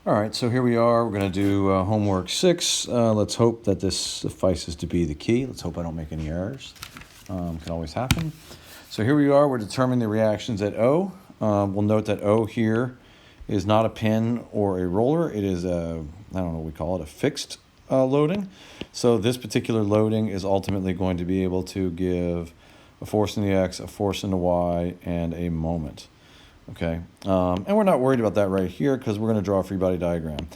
All right, so here we are. We're going to do homework 6. Let's hope that this suffices to be the key. Let's hope I don't make any errors. Can always happen. So here we are. We're determining the reactions at O. We'll note that O here is not a pin or a roller. It is a, I don't know what we call it, a fixed loading. So this particular loading is ultimately going to be able to give a force in the X, a force in the Y, and a moment. Okay, and we're not worried about that right here because we're going to draw a free body diagram.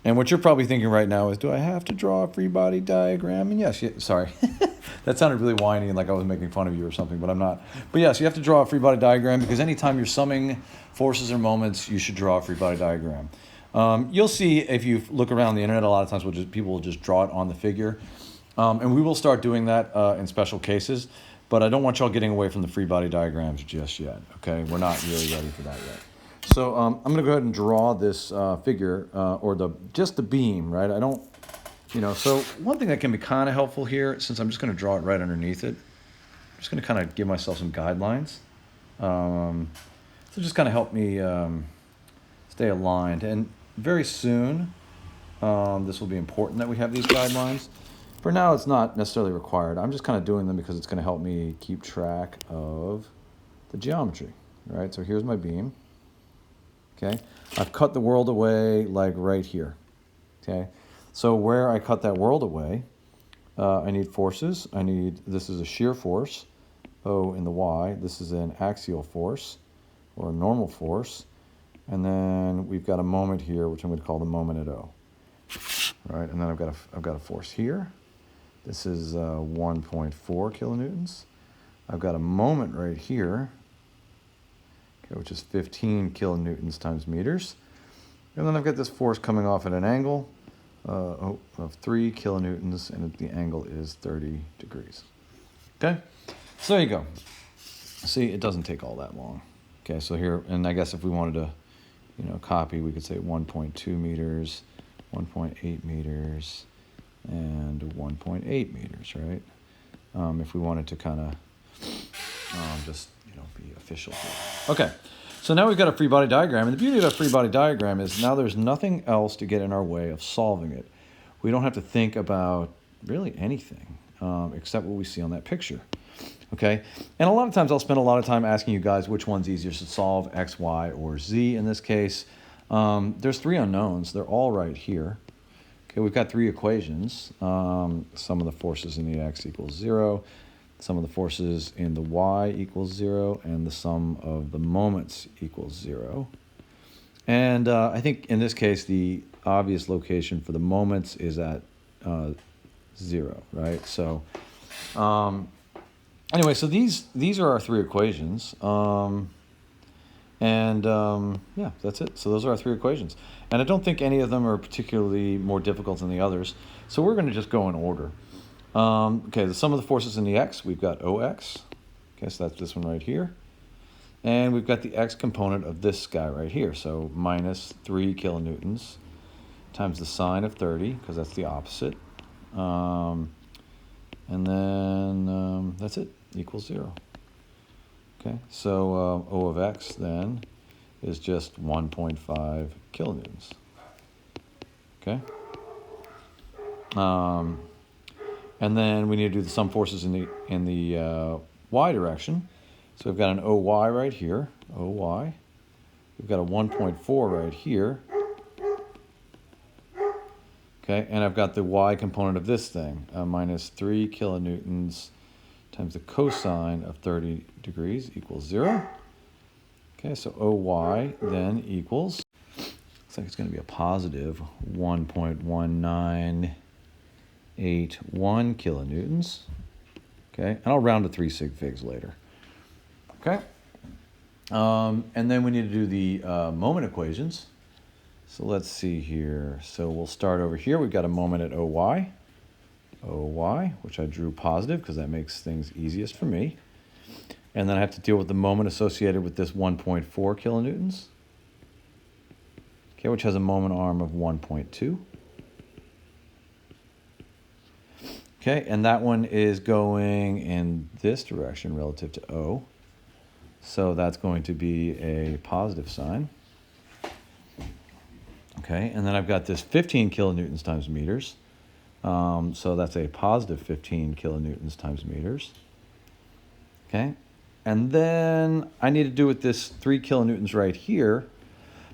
And what you're probably thinking right now is, do I have to draw a free body diagram? And yes, sorry, that sounded really whiny and like I was making fun of you or something, but I'm not. But yes, you have to draw a free body diagram because anytime you're summing forces or moments, you should draw a free body diagram. You'll see if you look around the internet, a lot of times people will just draw it on the figure. And we will start doing that in special cases. But I don't want y'all getting away from the free body diagrams just yet, okay? We're not really ready for that yet. So I'm going to go ahead and draw this figure, or just the beam, right? I don't, so one thing that can be kind of helpful here, since I'm just going to draw it right underneath it, I'm just going to kind of give myself some guidelines. So just kind of help me stay aligned. And very soon, this will be important that we have these guidelines. For now, it's not necessarily required. I'm just kind of doing them because it's going to help me keep track of the geometry, right? So here's my beam, okay? I've cut the world away like right here, okay? So where I cut that world away, I need forces. This is a shear force, O in the Y. This is an axial force or a normal force. And then we've got a moment here, which I'm going to call the moment at O, right? And then I've got a force here. This is 1.4 kilonewtons. I've got a moment right here, okay, which is 15 kilonewtons times meters. And then I've got this force coming off at an angle of 3 kilonewtons, and the angle is 30 degrees. Okay, so there you go. See, it doesn't take all that long. Okay, so here, and I guess if we wanted to, copy, we could say 1.2 meters, 1.8 meters, and 1.8 meters, right? If we wanted to kind of just, be official here. Okay, so now we've got a free body diagram, and the beauty of a free body diagram is now there's nothing else to get in our way of solving it. We don't have to think about really anything except what we see on that picture, okay? And a lot of times I'll spend a lot of time asking you guys which one's easiest to solve, X, Y, or Z in this case. There's 3 unknowns. They're all right here. Okay, we've got 3 equations. Sum of the forces in the X equals 0. Sum of the forces in the Y equals 0. And the sum of the moments equals 0. And I think in this case, the obvious location for the moments is at 0, right? So anyway, so these are our 3 equations. Yeah, that's it. So those are our 3 equations. And I don't think any of them are particularly more difficult than the others. So we're going to just go in order. Okay, the sum of the forces in the X, we've got OX. Okay, so that's this one right here. And we've got the X component of this guy right here. So minus 3 kilonewtons times the sine of 30, because that's the opposite. And then that's it, equals 0. Okay, so O of X then is just 1.5 kilonewtons. Okay. And then we need to do the sum forces in the Y direction. So we've got an OY right here, OY. We've got a 1.4 right here. Okay, and I've got the Y component of this thing, minus 3 kilonewtons times the cosine of 30 degrees equals 0. Okay, so OY then equals, looks like it's going to be a positive 1.1981 kilonewtons. Okay, and I'll round to 3 sig figs later. Okay, and then we need to do the moment equations. So let's see here. So we'll start over here. We've got a moment at OY. OY, which I drew positive because that makes things easiest for me. And then I have to deal with the moment associated with this 1.4 kilonewtons. Okay, which has a moment arm of 1.2. Okay, and that one is going in this direction relative to O. So that's going to be a positive sign. Okay, and then I've got this 15 kilonewtons times meters. So that's a positive 15 kilonewtons times meters. Okay, and then I need to do with this 3 kilonewtons right here.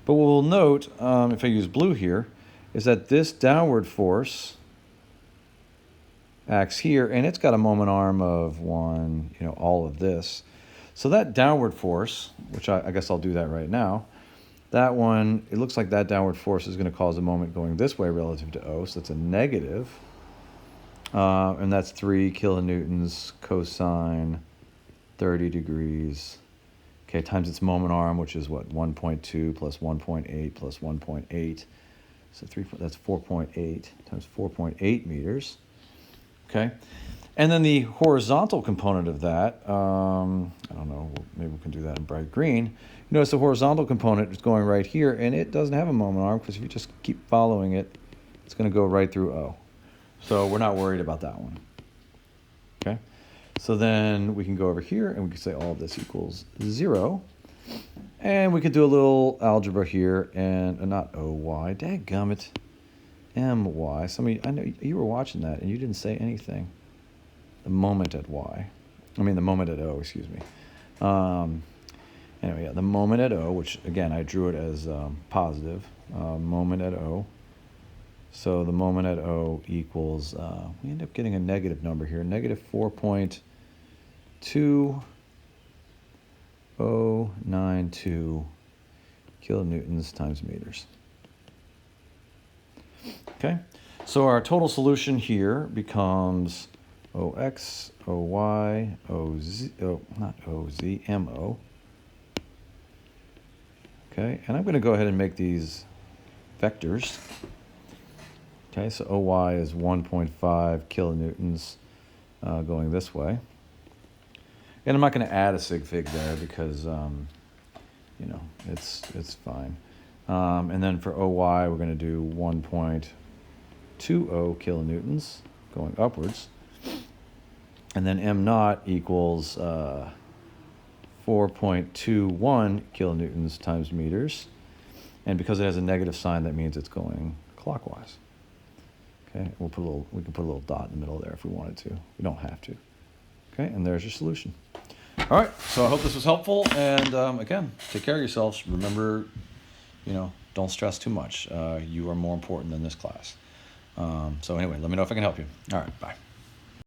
But what we'll note, if I use blue here, is that this downward force acts here, and it's got a moment arm of 1, all of this. So that downward force, which I guess I'll do that right now, that one, it looks like that downward force is going to cause a moment going this way relative to O, so that's a negative. And that's 3 kilonewtons cosine 30 degrees. Okay, times its moment arm, which is what, 1.2 plus 1.8 plus 1.8. So that's 4.8 times 4.8 meters. Okay, and then the horizontal component of that, I don't know, maybe we can do that in bright green. You notice the horizontal component is going right here, and it doesn't have a moment arm because if you just keep following it, it's going to go right through O. So we're not worried about that one. Okay, so then we can go over here and we can say all of this equals 0. And we could do a little algebra here, and not OY, dadgummit, MY. I know you were watching that and you didn't say anything. The moment at Y. I mean the moment at O, excuse me. Anyway, yeah, the moment at O, which again I drew it as positive, moment at O. So the moment at O equals, we end up getting a negative number here, negative 4.2092 kilonewtons times meters. Okay, so our total solution here becomes OX, OY, OZ, not OZ, MO. Okay, and I'm going to go ahead and make these vectors. Okay, so OY is 1.5 kilonewtons going this way. And I'm not going to add a sig fig there because, it's fine. And then for OY, we're going to do 1.20 kilonewtons going upwards. And then M naught equals 4.21 kilonewtons times meters. And because it has a negative sign, that means it's going clockwise. Okay, we can put a little dot in the middle there if we wanted to. We don't have to. Okay, and there's your solution. All right, so I hope this was helpful. And again, take care of yourselves. Remember, don't stress too much. You are more important than this class. So anyway, let me know if I can help you. All right, bye.